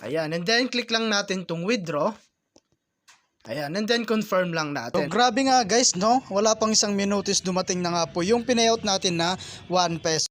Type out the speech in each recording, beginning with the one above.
Ayan, and then click lang natin tong withdraw. Ayan, and then confirm lang natin. So, grabe nga guys, no? Wala pang isang minutos dumating na nga po yung pinayout natin na 1 peso.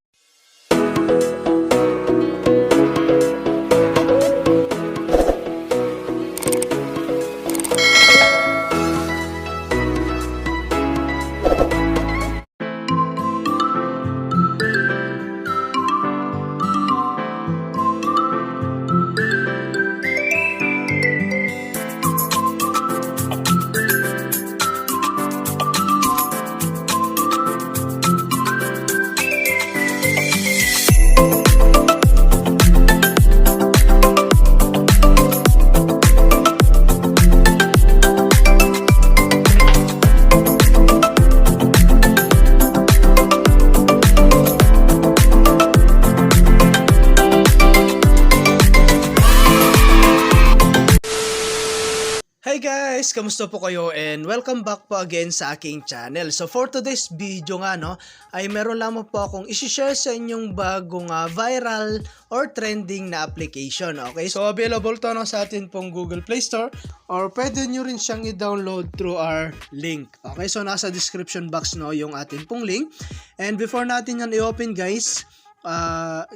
Hi guys! Kamusta po kayo and welcome back po again sa aking channel. So for today's video nga no, ay meron lamang po akong isi-share sa inyong bagong viral or trending na application. Okay, so available to no, sa atin pong Google Play Store or pwede nyo rin siyang i-download through our link. Okay, so nasa description box no yung atin pong link. And before natin yan i-open guys,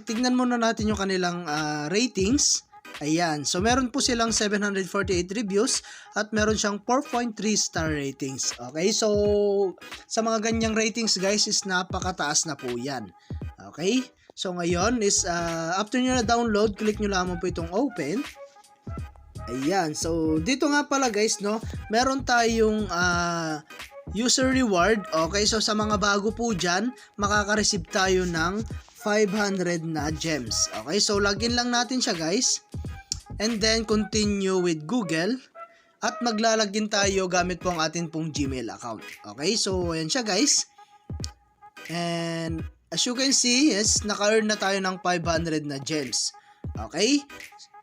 tignan muna natin yung kanilang ratings. Ayan, so meron po silang 748 reviews at meron siyang 4.3 star ratings. Okay, so sa mga ganyang ratings guys is napakataas na po yan. Okay, so ngayon is after nyo na download, click nyo lamang po itong open. Ayan, so dito nga pala guys no, meron tayong user reward. Okay, so sa mga bago po dyan, makaka-receive tayo ng 500 na gems. Okay, so login lang natin siya guys. And then continue with Google. At maglalagin tayo gamit po ang atin pong Gmail account. Okay, so ayan siya guys. And as you can see, yes, naka-earn na tayo ng 500 na gems. Okay,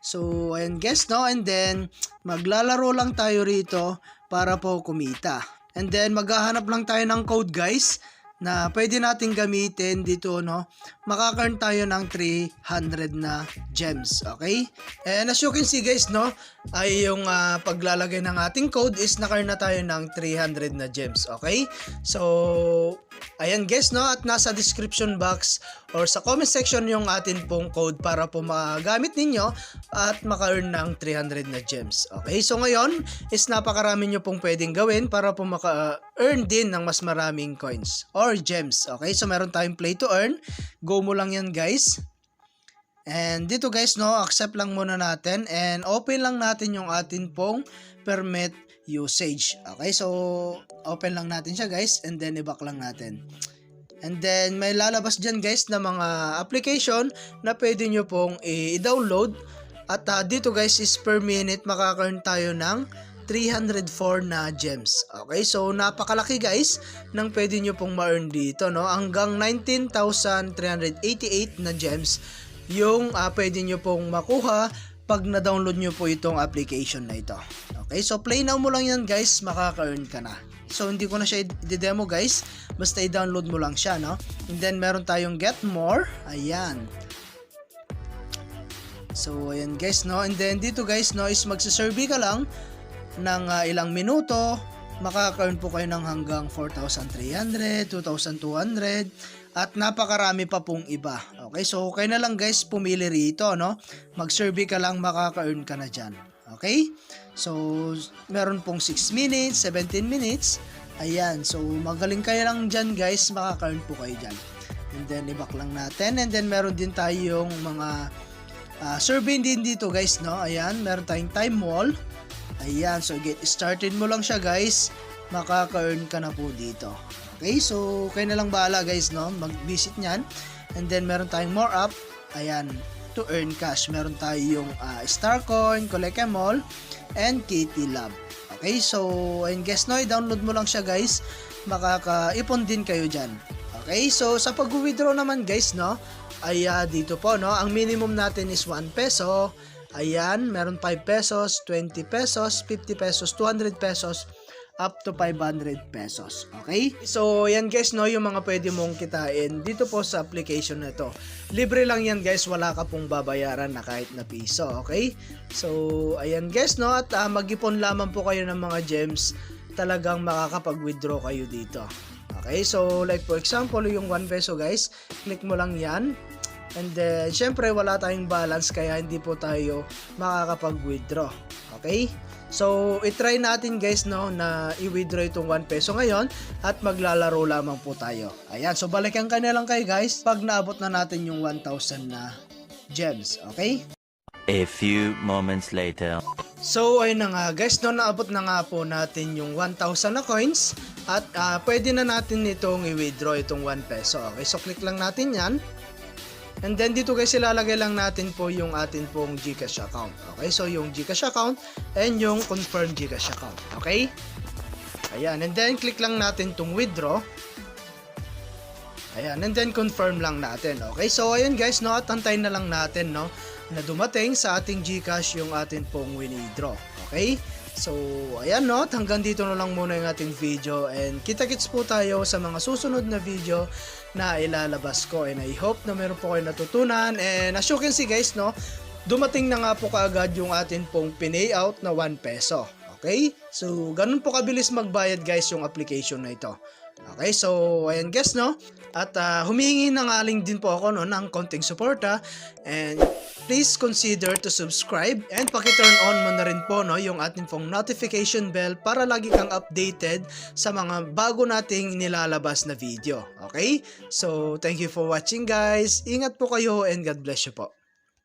so ayan guys no. And then maglalaro lang tayo rito para po kumita. And then maghahanap lang tayo ng code guys na pwede natin gamitin dito no, makaka-earn tayo ng 300 na gems. Okay, and as you can see guys no, ay yung paglalagay ng ating code is naka-earn na tayo ng 300 na gems. Okay, so ayan guys no, at nasa description box or sa comment section yung atin pong code para po magamit ninyo at maka-earn ng 300 na gems. Okay, so ngayon is napakarami nyo pong pwedeng gawin para po maka-earn din ng mas maraming coins or gems. Okay, so meron tayong play to earn. Go mo lang yan guys. And dito guys no, accept lang muna natin and open lang natin yung atin pong permit usage. Okay, so open lang natin siya guys and then i-back lang natin. And then may lalabas dyan guys na mga application na pwede nyo pong i-download. At dito guys is per minute makaka-earn tayo ng 304 na gems. Okay, so napakalaki guys ng pwede nyo pong ma-earn dito no. Hanggang 19,388 na gems yung pwede nyo pong makuha pag na-download nyo po itong application na ito. Okay, so play now mo lang yan guys, makaka-earn ka na. So hindi ko na siya i-demo guys, basta i-download mo lang siya no. And then meron tayong get more. Ayan. So ayan guys no, and then dito guys no is magsasurvey ka lang ng ilang minuto, makaka-earn po kayo ng hanggang 4,300, 2,200 at napakarami pa pong iba. Okay, so kayo na lang guys pumili rito no. Mag-survey ka lang, makaka-earn ka na dyan. Okay, so meron pong 6 minutes, 17 minutes. Ayan, so magaling kayo lang dyan guys, makaka-earn po kayo dyan. And then i-back lang natin. And then meron din tayong mga survey din dito guys no. Ayan, meron tayong time wall. Ayan, so get started mo lang siya guys, makaka-earn ka na po dito. Okay, so kayo na lang bahala guys no, mag-visit nyan. And then meron tayong more up. Ayan, to earn cash. Meron tayong Starcoin, Collect 'em All, and Kitty Lab. Okay, so ayun guys no, i-download mo lang siya guys, makaka-ipon din kayo dyan. Okay, so sa pag-withdraw naman guys no, ay dito po no, ang minimum natin is 1 peso. Ayan, meron 5 pesos, 20 pesos, 50 pesos, 200 pesos, up to 500 pesos. Okay? So, yan guys, no, yung mga pwede mong kitain dito po sa application na to. Libre lang yan guys, wala ka pong babayaran na kahit na piso. Okay? So, ayan guys, no, at mag-ipon lamang po kayo ng mga gems, talagang makakapag-withdraw kayo dito. Okay? So, like for example, yung 1 peso guys, click mo lang yan. And then, syempre, wala tayong balance kaya hindi po tayo makakapag-withdraw. Okay? So, itry natin guys, no, na i-withdraw itong 1 peso ngayon at maglalaro lamang po tayo. Ayan, so balikan ka na lang kayo guys pag naabot na natin yung 1,000 na gems. Okay? A few moments later. So, ayun na nga guys, no, naabot na nga po natin yung 1,000 na coins at pwede na natin itong i-withdraw itong 1 peso. Okay, so click lang natin yan. And then dito guys, ilalagay lang natin po yung atin pong GCash account. Okay, so yung GCash account and yung confirm GCash account. Okay? Ayan, and then click lang natin tong withdraw. Ayan, and then confirm lang natin. Okay, so ayun guys, no, at antayin na lang natin, no, na dumating sa ating GCash yung atin pong withdraw. Okay? So, ayan, no, hanggang dito na lang muna yung ating video and kita-kits po tayo sa mga susunod na video na ilalabas ko and I hope na meron po kayo natutunan and as you can see guys, no, dumating na nga po kaagad yung atin pong pinayout na 1 peso. Okay? So, ganun po kabilis magbayad guys yung application na ito. Okay, so ayan guys, no, at humihingi na nga din po ako, no, ng konting suporta and please consider to subscribe and paki-turn on mo na rin po, no, yung ating pong notification bell para lagi kang updated sa mga bago nating nilalabas na video. Okay, so thank you for watching guys, ingat po kayo and God bless you po.